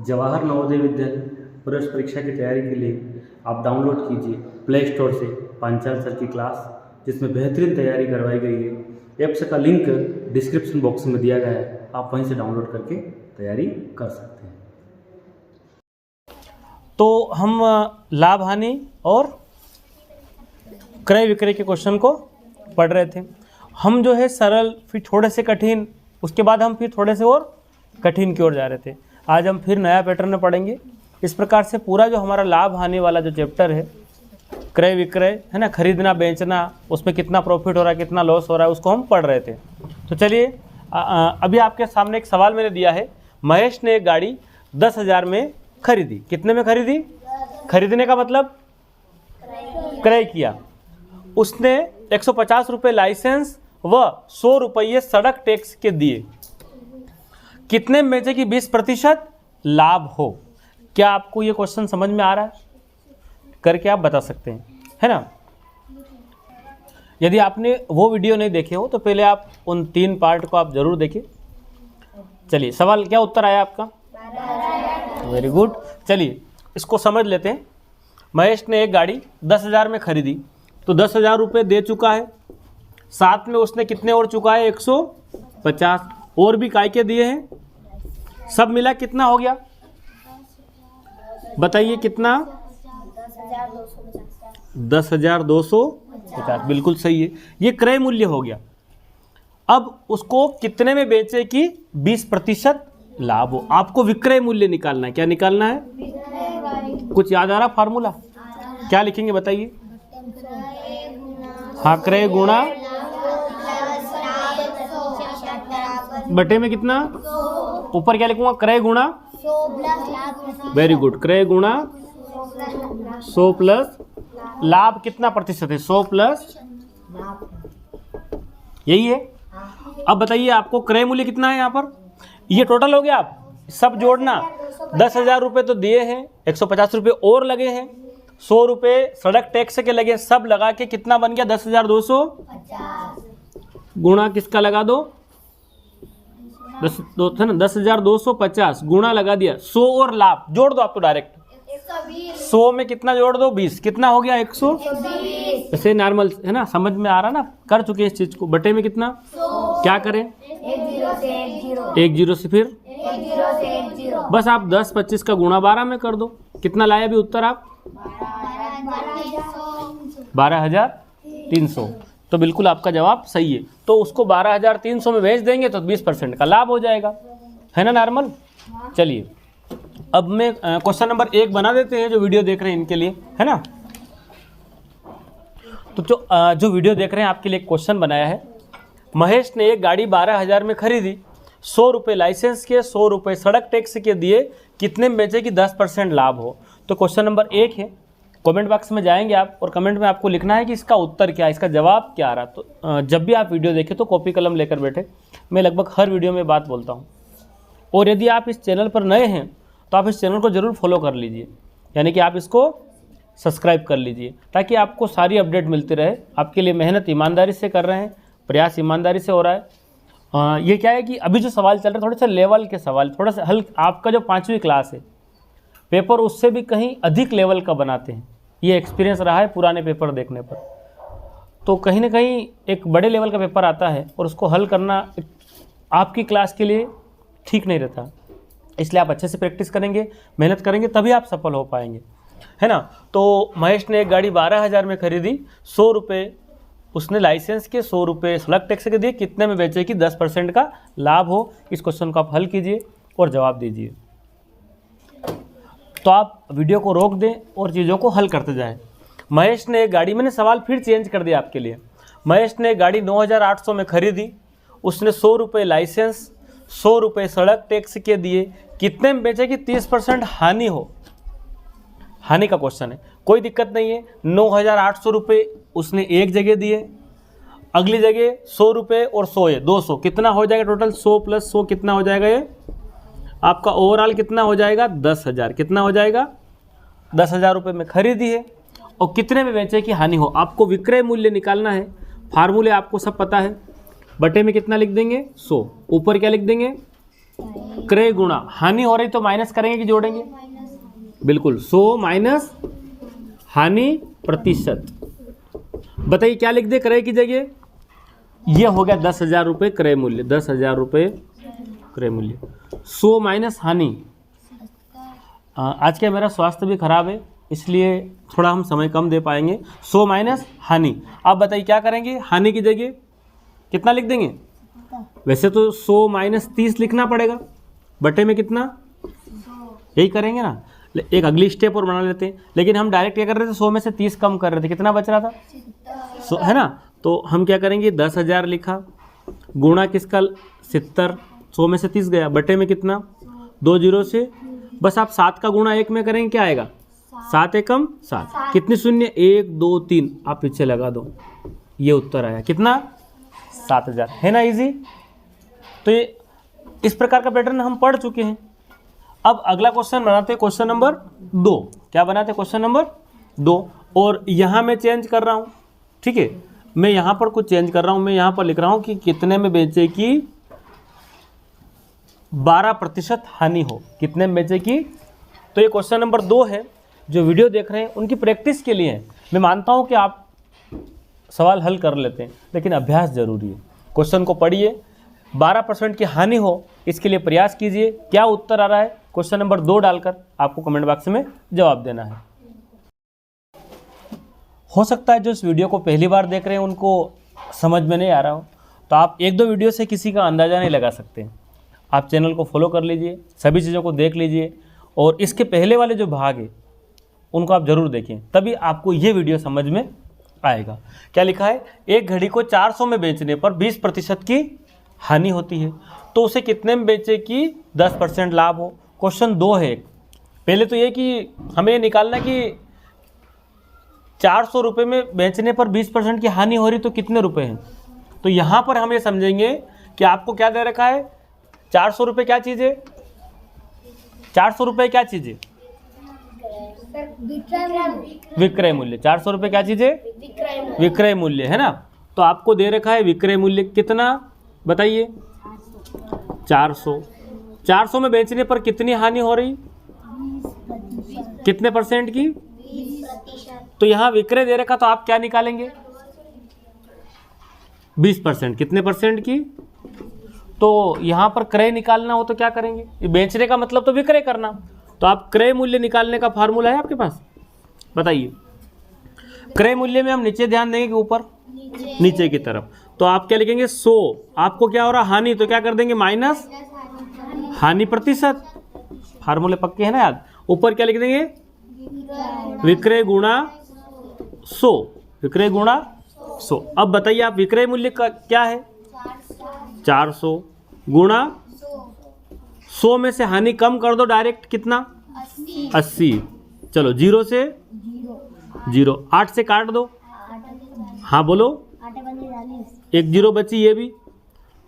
जवाहर नवोदय विद्यालय प्रवेश परीक्षा की तैयारी के लिए आप डाउनलोड कीजिए प्ले स्टोर से पांचाल सर की क्लास, जिसमें बेहतरीन तैयारी करवाई गई है। ऐप्स का लिंक डिस्क्रिप्शन बॉक्स में दिया गया है, आप वहीं से डाउनलोड करके तैयारी कर सकते हैं। तो हम लाभ हानि और क्रय विक्रय के क्वेश्चन को पढ़ रहे थे। हम जो है सरल, फिर थोड़े से कठिन, उसके बाद हम फिर थोड़े से और कठिन की ओर जा रहे थे। आज हम फिर नया पैटर्न पढ़ेंगे। इस प्रकार से पूरा जो हमारा लाभ हानि वाला जो चैप्टर है, क्रय विक्रय है ना, खरीदना बेचना, उसमें कितना प्रॉफिट हो रहा है कितना लॉस हो रहा है, उसको हम पढ़ रहे थे। तो चलिए अभी आपके सामने एक सवाल मैंने दिया है। महेश ने एक गाड़ी 10,000 में खरीदी। कितने में खरीदी? खरीदने का मतलब क्रय किया। उसने 150 रुपये लाइसेंस व 100 रुपये सड़क टैक्स के दिए। कितने में बेचे कि 20% लाभ हो? क्या आपको ये क्वेश्चन समझ में आ रहा है? करके आप बता सकते हैं, है ना। यदि आपने वो वीडियो नहीं देखे हो तो पहले आप उन 3 पार्ट को आप जरूर देखें। चलिए, सवाल क्या उत्तर आया आपका? Very good. चलिए इसको समझ लेते हैं। महेश ने एक गाड़ी 10,000 में खरीदी, तो 10,000 रुपये दे चुका है। साथ में उसने कितने और चुका है? 150 और भी काय के दिए हैं। सब मिला कितना हो गया? बताइए कितना? 10,250। बिल्कुल सही है, ये क्रय मूल्य हो गया। अब उसको कितने में बेचे कि 20% लाभ हो। आपको विक्रय मूल्य निकालना है। क्या निकालना है? कुछ याद आ रहा फार्मूला? क्या लिखेंगे बताइए? हाँ, क्रय गुणा बटे में कितना? ऊपर क्या लिखूंगा? क्रय गुणा, वेरी गुड, क्रय गुणा 100 प्लस लाभ। कितना प्रतिशत है? 100 प्लस, यही है। अब बताइए आपको क्रय मूल्य कितना है यहाँ पर? ये टोटल हो गया। आप सब जोड़ना। 10,000 रुपये तो दिए हैं, 150 रुपये और लगे हैं, 100 रुपये सड़क टैक्स के लगे, सब लगा के कितना बन गया? 10,250 गुणा किसका लगा दो? 10,250 गुणा लगा दिया 100 और लाभ जोड़ दो आप तो डायरेक्ट। 100 में कितना जोड़ दो? 20। कितना हो गया? 120। ऐसे नॉर्मल है ना, समझ में आ रहा ना, कर चुके हैं इस चीज को। बटे में कितना? क्या करें? 1 0 से फिर 1 0। बस आप 10 25 का गुणा 12 में कर दो। कितना लाया अभी उत्तर आप? 12,300। तो बिल्कुल आपका जवाब सही है। तो उसको 12,300 में बेच देंगे तो 20% का लाभ हो जाएगा, है ना नॉर्मल। चलिए अब मैं क्वेश्चन नंबर 1 बना देते हैं, जो वीडियो देख रहे हैं इनके लिए, है ना। तो जो वीडियो देख रहे हैं आपके लिए एक क्वेश्चन बनाया है। महेश ने एक गाड़ी 12,000 में खरीदी, 100 रुपये लाइसेंस के, 100 रुपये सड़क टैक्स के दिए। कितने में बेचे कि 10% लाभ हो? तो क्वेश्चन नंबर 1 है। कमेंट बॉक्स में जाएंगे आप और कमेंट में आपको लिखना है कि इसका उत्तर क्या है, इसका जवाब क्या आ रहा। तो जब भी आप वीडियो देखें तो कॉपी कलम लेकर बैठे। मैं लगभग हर वीडियो में बात बोलता हूँ। और यदि आप इस चैनल पर नए हैं तो आप इस चैनल को ज़रूर फॉलो कर लीजिए, यानी कि आप इसको सब्सक्राइब कर लीजिए, ताकि आपको सारी अपडेट मिलती रहे। आपके लिए मेहनत ईमानदारी से कर रहे हैं, प्रयास ईमानदारी से हो रहा है। ये क्या है कि अभी जो सवाल चल रहे हैं थोड़े से लेवल के सवाल, थोड़ा सा हल्का। आपका जो 5वीं क्लास है पेपर उससे भी कहीं अधिक लेवल का बनाते हैं, ये एक्सपीरियंस रहा है पुराने पेपर देखने पर। तो कहीं ना कहीं एक बड़े लेवल का पेपर आता है और उसको हल करना आपकी क्लास के लिए ठीक नहीं रहता। इसलिए आप अच्छे से प्रैक्टिस करेंगे, मेहनत करेंगे, तभी आप सफल हो पाएंगे, है ना। तो महेश ने एक गाड़ी 12,000 में खरीदी, 100 रुपये उसने लाइसेंस के, 100 रुपये सड़क टैक्स के दिए। कितने में बेचे कि 10% का लाभ हो? इस क्वेश्चन को आप हल कीजिए और जवाब दीजिए। तो आप वीडियो को रोक दें और चीज़ों को हल करते जाएं। महेश ने एक गाड़ी, मैंने सवाल फिर चेंज कर दिया आपके लिए। महेश ने एक गाड़ी 9,800 में खरीदी, उसने 100 रुपये लाइसेंस, 100 रुपये सड़क टैक्स के दिए। कितने में बेचे कि 30% हानि हो? हानि का क्वेश्चन है, कोई दिक्कत नहीं है। 9,800 रुपये उसने एक जगह दिए, अगली जगह 100 रुपये और 100 है 200। कितना हो जाएगा टोटल? 100 प्लस 100 कितना हो जाएगा? ये आपका ओवरऑल कितना हो जाएगा? 10,000। कितना हो जाएगा? 10,000 रुपये में खरीदी है और कितने में बेचे कि हानि हो। आपको विक्रय मूल्य निकालना है। फार्मूले आपको सब पता है। बटे में कितना लिख देंगे? 100। ऊपर क्या लिख देंगे? क्रय गुणा हानि हो रही तो माइनस करेंगे कि जोड़ेंगे? बिल्कुल, 100 माइनस हानि प्रतिशत। बताइए क्या लिख दे क्रय की जगह? ये हो गया 10,000 रुपये क्रय मूल्य, 10,000 रुपये क्रय मूल्य। 100 माइनस हानि। आज क्या मेरा स्वास्थ्य भी खराब है इसलिए थोड़ा हम समय कम दे पाएंगे। 100 माइनस हानि। अब बताइए क्या करेंगे? हानि की जगह कितना लिख देंगे? वैसे तो 100 माइनस 30 लिखना पड़ेगा, बटे में कितना, यही करेंगे ना। एक अगली स्टेप और बना लेते हैं, लेकिन हम डायरेक्ट क्या कर रहे थे, 100 में से 30 कम कर रहे थे, कितना बच रहा था? 100 है ना। तो हम क्या करेंगे, 10,000 लिखा, गुणा किसका 70, 100 में से 30 गया, बटे में कितना, 2 जीरो से, बस आप 7 का गुणा 1 में करेंगे, क्या आएगा, 7 एकम 7, कितनी शून्य, 1 2 3, आप पीछे लगा दो, ये उत्तर आया, कितना, 7,000, है ना इजी। तो ये इस प्रकार का पैटर्न हम पढ़ चुके हैं। अब अगला क्वेश्चन बनाते हैं, क्वेश्चन नंबर 2। क्या बनाते हैं? Question number 2। और यहाँ मैं चेंज कर रहा हूँ, ठीक है, मैं यहाँ पर कुछ चेंज कर रहा हूँ, मैं यहाँ पर लिख रहा हूँ कि कितने में बेचे की 12% हानि हो, कितने में बेचे की। तो ये क्वेश्चन नंबर 2 है। जो वीडियो देख रहे हैं उनकी प्रैक्टिस के लिए है। मैं मानता हूँ कि आप सवाल हल कर लेते हैं, लेकिन अभ्यास जरूरी है। क्वेश्चन को पढ़िए, 12% की हानि हो इसके लिए प्रयास कीजिए। क्या उत्तर आ रहा है क्वेश्चन नंबर 2 डालकर आपको कमेंट बॉक्स में जवाब देना है। हो सकता है जो इस वीडियो को पहली बार देख रहे हैं उनको समझ में नहीं आ रहा हो, तो आप 1-2 वीडियो से किसी का अंदाज़ा नहीं लगा सकते। आप चैनल को फॉलो कर लीजिए, सभी चीज़ों को देख लीजिए, और इसके पहले वाले जो भाग है उनको आप ज़रूर देखें, तभी आपको ये वीडियो समझ में आएगा। क्या लिखा है, एक घड़ी को 400 में बेचने पर 20% की हानि होती है, तो उसे कितने में बेचे कि 10% लाभ हो। क्वेश्चन 2 है। पहले तो ये कि हमें ये निकालना कि 400 रुपये में बेचने पर 20% की हानि हो रही तो कितने रुपए हैं। तो यहाँ पर हम ये समझेंगे कि आपको क्या दे रखा है, 400 रुपये क्या चीज़ है, 400 रुपये क्या चीज़ है, विक्रय मूल्य। 400 रुपये क्या चीज़ है, विक्रय मूल्य, है ना। तो आपको दे रखा है विक्रय मूल्य कितना, बताइए, 400 में बेचने पर कितनी हानि हो रही, कितने परसेंट की, 20%। तो यहाँ विक्रय दे रखा तो आप क्या निकालेंगे, 20%, कितने परसेंट की। तो यहाँ पर क्रय निकालना हो तो क्या करेंगे, ये बेचने का मतलब तो विक्रय करना, तो आप क्रय मूल्य निकालने का फार्मूला है आपके पास, बताइए। क्रय मूल्य में हम नीचे ध्यान देंगे कि ऊपर, नीचे की तरफ। तो आप क्या लिखेंगे, 100, आपको क्या हो रहा, हानि, तो क्या कर देंगे, माइनस हानि प्रतिशत, फार्मूले पक्के हैं ना याद। ऊपर क्या लिख देंगे, विक्रय गुणा 100, विक्रय गुणा 100। अब बताइए आप विक्रय मूल्य का क्या है, 400 गुणा 100 में से हानि कम कर दो डायरेक्ट, कितना, 80। चलो 0 से 0, 8 से काट दो, हाँ बोलो, 1 0 बची, ये भी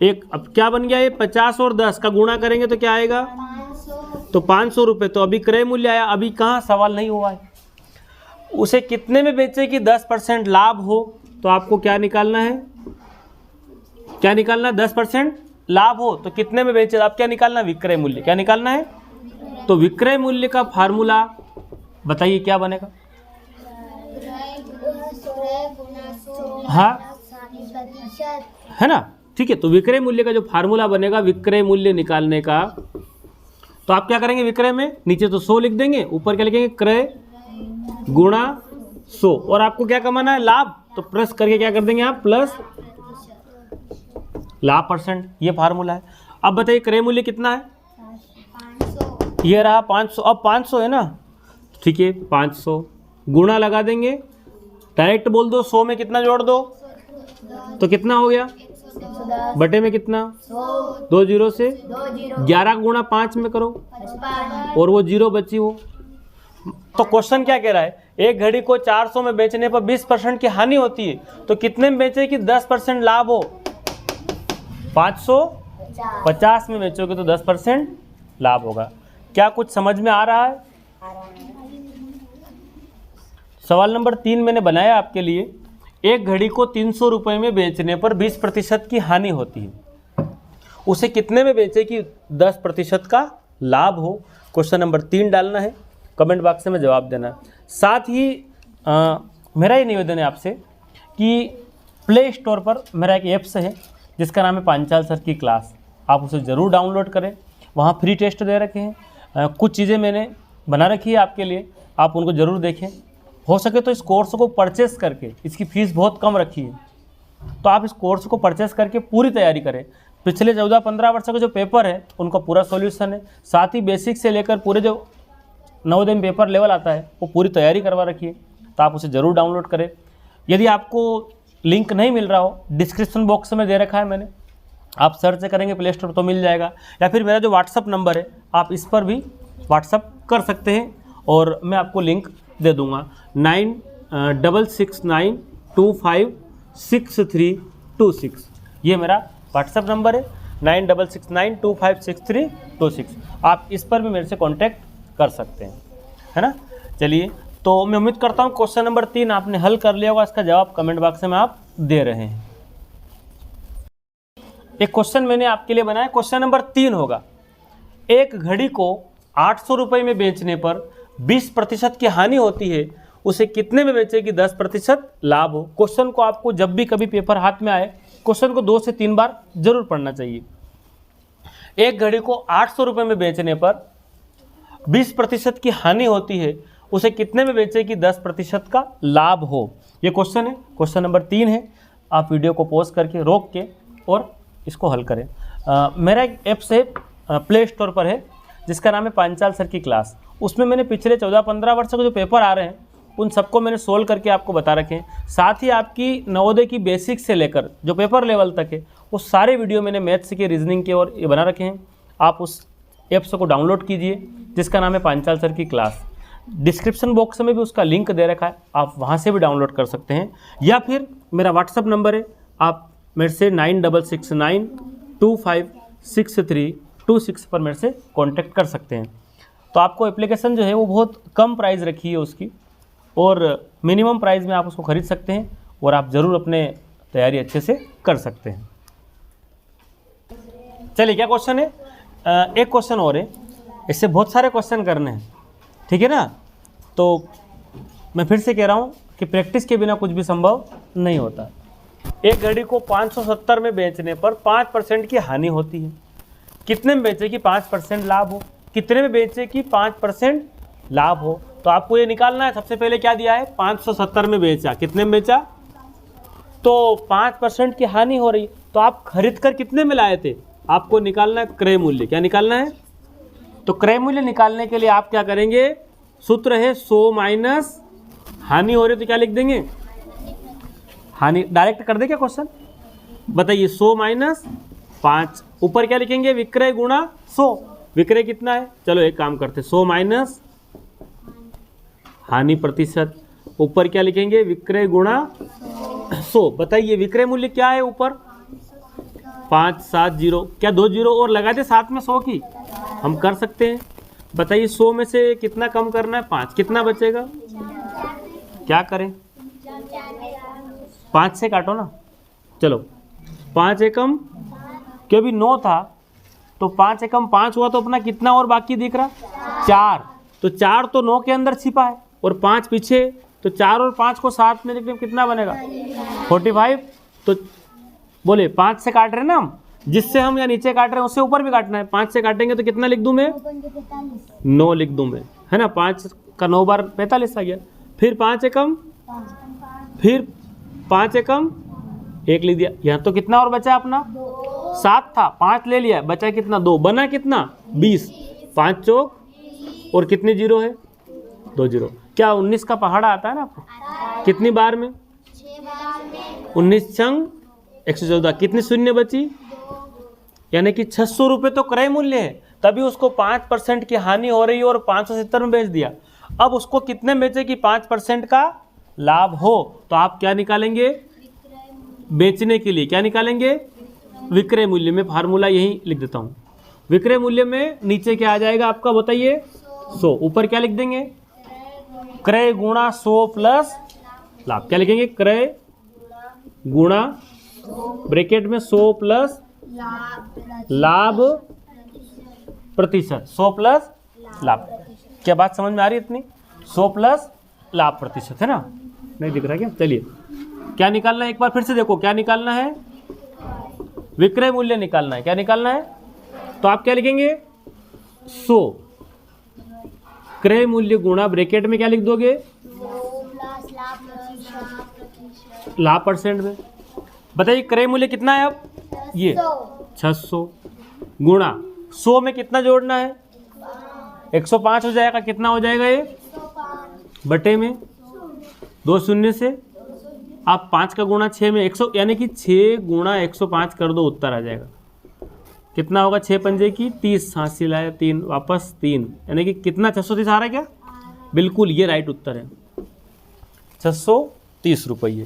एक। अब क्या बन गया, ये 50 और 10 का गुणा करेंगे तो क्या आएगा, तो 500 रुपये। तो अभी क्रय मूल्य आया, अभी कहाँ सवाल नहीं हुआ है, उसे कितने में बेचे कि 10% लाभ हो। तो आपको क्या निकालना है, क्या निकालना है, 10% लाभ हो तो कितने में बेचे, आप क्या निकालना है, विक्रय मूल्य, क्या निकालना है। तो विक्रय मूल्य का फार्मूला बताइए क्या बनेगा, हाँ है ना, ठीक है। तो विक्रय मूल्य का जो फार्मूला बनेगा विक्रय मूल्य निकालने का, तो आप क्या करेंगे, विक्रय में नीचे तो 100 लिख देंगे, ऊपर क्या लिखेंगे, क्रय गुणा 100, और आपको क्या कमाना है, लाभ, तो प्लस करके क्या कर देंगे आप, प्लस लाभ परसेंट, ये फार्मूला है। अब बताइए क्रय मूल्य कितना है, 500, ये रहा 500, अब 500 है ना, ठीक है, 500 गुणा लगा देंगे, डायरेक्ट बोल दो, 100 में कितना जोड़ दो, तो कितना हो गया, बटे में कितना, 2 0 से 11 गुणा 5 में करो, और वो 0 बची वो। तो क्वेश्चन क्या कह रहा है, एक घड़ी को 400 में बेचने पर 20% की हानि होती है, तो कितने में बेचे कि 10% लाभ हो, 550 में बेचोगे तो 10% लाभ होगा। क्या कुछ समझ में आ रहा है। सवाल नंबर 3 मैंने बनाया आपके लिए, एक घड़ी को 300 रुपये में बेचने पर 20% की हानि होती है, उसे कितने में बेचे कि 10% का लाभ हो। क्वेश्चन नंबर 3 डालना है, कमेंट बॉक्स में जवाब देना है। साथ ही मेरा ये निवेदन है आपसे कि प्ले स्टोर पर मेरा एक ऐप्स है जिसका नाम है पांचाल सर की क्लास, आप उसे ज़रूर डाउनलोड करें। वहाँ फ्री टेस्ट दे रखे हैं, कुछ चीज़ें मैंने बना रखी है आपके लिए, आप उनको ज़रूर देखें। हो सके तो इस कोर्स को परचेस करके, इसकी फ़ीस बहुत कम रखी है, तो आप इस कोर्स को परचेस करके पूरी तैयारी करें। पिछले 14-15 वर्ष के जो पेपर है उनका पूरा सॉल्यूशन है, साथ ही बेसिक से लेकर पूरे जो नवोदय में पेपर लेवल आता है वो पूरी तैयारी करवा रखी है, तो आप उसे ज़रूर डाउनलोड करें। यदि आपको लिंक नहीं मिल रहा हो, डिस्क्रिप्शन बॉक्स में दे रखा है मैंने, आप सर्च करेंगे प्ले स्टोर तो मिल जाएगा, या फिर मेरा जो व्हाट्सअप नंबर है आप इस पर भी व्हाट्सअप कर सकते हैं और मैं आपको लिंक दे दूँगा। 9669256326 ये मेरा व्हाट्सअप नंबर है, 9669256326। आप इस पर भी मेरे से कांटेक्ट कर सकते हैं, है ना। चलिए, तो मैं उम्मीद करता हूँ क्वेश्चन नंबर 3 आपने हल कर लिया होगा, इसका जवाब कमेंट बॉक्स में आप दे रहे हैं। एक क्वेश्चन मैंने आपके लिए बनाया, क्वेश्चन नंबर 3 होगा, एक घड़ी को 800 रुपये में बेचने पर 20% की हानि होती है, उसे कितने में बेचे कि 10% लाभ हो। क्वेश्चन को आपको जब भी कभी पेपर हाथ में आए, क्वेश्चन को 2 से 3 बार जरूर पढ़ना चाहिए। एक घड़ी को 800 रुपये में बेचने पर 20% की हानि होती है, उसे कितने में बेचे कि 10% का लाभ हो। ये क्वेश्चन है, क्वेश्चन नंबर 3 है। आप वीडियो को पॉज करके रोक के और इसको हल करें। मेरा एक ऐप्स है, प्ले स्टोर पर है, जिसका नाम है पांचाल सर की क्लास। उसमें मैंने पिछले 14-15 वर्ष के जो पेपर आ रहे हैं उन सबको मैंने सोल्व करके आपको बता रखे हैं। साथ ही आपकी नवोदय की बेसिक से लेकर जो पेपर लेवल तक है वो सारे वीडियो मैंने मैथ्स के, रीजनिंग के और ये बना रखे हैं। आप उस ऐप्स को डाउनलोड कीजिए जिसका नाम है पांचाल सर की क्लास। डिस्क्रिप्शन बॉक्स में भी उसका लिंक दे रखा है, आप वहाँ से भी डाउनलोड कर सकते हैं, या फिर मेरा व्हाट्सअप नंबर है, आप मेरे से 9669256326 पर मेरे से कांटेक्ट कर सकते हैं। तो आपको एप्लीकेशन जो है वो बहुत कम प्राइस रखी है उसकी, और मिनिमम प्राइस में आप उसको खरीद सकते हैं और आप ज़रूर अपने तैयारी अच्छे से कर सकते हैं। चलिए, क्या क्वेश्चन है, एक क्वेश्चन और है, इससे बहुत सारे क्वेश्चन करने हैं, ठीक है ना। तो मैं फिर से कह रहा हूँ कि प्रैक्टिस के बिना कुछ भी संभव नहीं होता। एक घड़ी को 570 में बेचने पर 5% की हानि होती है, कितने में बेचे कि 5% लाभ हो। कितने में बेचे कि 5% लाभ हो, तो आपको ये निकालना है। सबसे पहले क्या दिया है, 570 में बेचा, कितने में बेचा, तो 5% की हानि हो रही, तो आप खरीद कर कितने में लाए थे, आपको निकालना है क्रय मूल्य। क्या निकालना है, तो क्रय मूल्य निकालने के लिए आप क्या करेंगे, सूत्र है 100 माइनस हानि हो रही, तो क्या लिख देंगे, हानि। डायरेक्ट कर दे क्या क्वेश्चन, बताइए, 100 माइनस 5, ऊपर क्या लिखेंगे, विक्रय गुणा 100। विक्रय कितना है, चलो एक काम करते, 100 माइनस हानि प्रतिशत, ऊपर क्या लिखेंगे, विक्रय गुणा 100। बताइए विक्रय मूल्य क्या है, ऊपर 570, क्या 2 जीरो और लगा दे साथ में 100 की, हम कर सकते हैं। बताइए 100 में से कितना कम करना है, 5, कितना बचेगा, क्या करें, 5 से काटो ना, चलो 5 एकम, क्योंकि 9 था तो 5 एकम 5 हुआ, तो अपना कितना और बाकी दिख रहा, 4, तो 4 तो 9 के अंदर छिपा है और 5 पीछे, तो 4 और 5 को साथ में लिखने में कितना बनेगा, 45। तो बोले 5 से काट रहे हैं ना हम, जिससे हम या नीचे काट रहे हैं उससे ऊपर भी काटना है। 5 से काटेंगे तो कितना लिख दूं मैं, 9 लिख दूं मैं, है ना। 5 का 9 बार 45 आ गया, फिर 5 एकम, फिर 5 एकम 1 लिख दिया। यहाँ तो कितना और बचा अपना, 7 था, 5 ले लिया, बचा कितना, 2, बना कितना 20, 5 चौक और कितने जीरो है, 2 जीरो। क्या 19 का पहाड़ा आता है ना आपको, कितनी बार में, 19 छंग 114, कितनी शून्य बची, यानी कि 600 रुपये तो क्रय मूल्य है, तभी उसको 5% की हानि हो रही है और 570 में बेच दिया। अब उसको कितने बेचे कि 5% का लाभ हो, तो आप क्या निकालेंगे, बेचने के लिए क्या निकालेंगे, विक्रय मूल्य में। फार्मूला यही लिख देता हूँ, विक्रय मूल्य में नीचे क्या आ जाएगा आपका, बताइए 100, ऊपर क्या लिख देंगे, क्रय गुणा 100 प्लस लाभ। क्या लिखेंगे, क्रय गुणा ब्रैकेट में 100 प्लस लाभ प्रतिशत, 100 प्लस लाभ। क्या बात समझ में आ रही है इतनी? 100 प्लस लाभ प्रतिशत है ना? नहीं दिख रहा क्या? चलिए क्या निकालना है एक बार फिर से देखो, क्या निकालना है? विक्रय मूल्य निकालना है। क्या निकालना है? तो आप क्या लिखेंगे? 100 क्रय मूल्य गुणा ब्रैकेट में क्या लिख दोगे? लाभ परसेंट में। बताइए क्रय मूल्य कितना है अब? ये 600 गुणा 100 में कितना जोड़ना है? 105 हो जाएगा। कितना हो जाएगा ये? बटे में 2 शून्य से आप 5 का गुणा 6 में 100 यानी कि 6 गुणा 105 कर दो, उत्तर आ जाएगा। कितना होगा? 6 पंजे की 30, हासिल आया 3, वापस 3, यानी कि कितना? 630 आ रहा है क्या? बिल्कुल, ये राइट उत्तर है, 630 रुपये।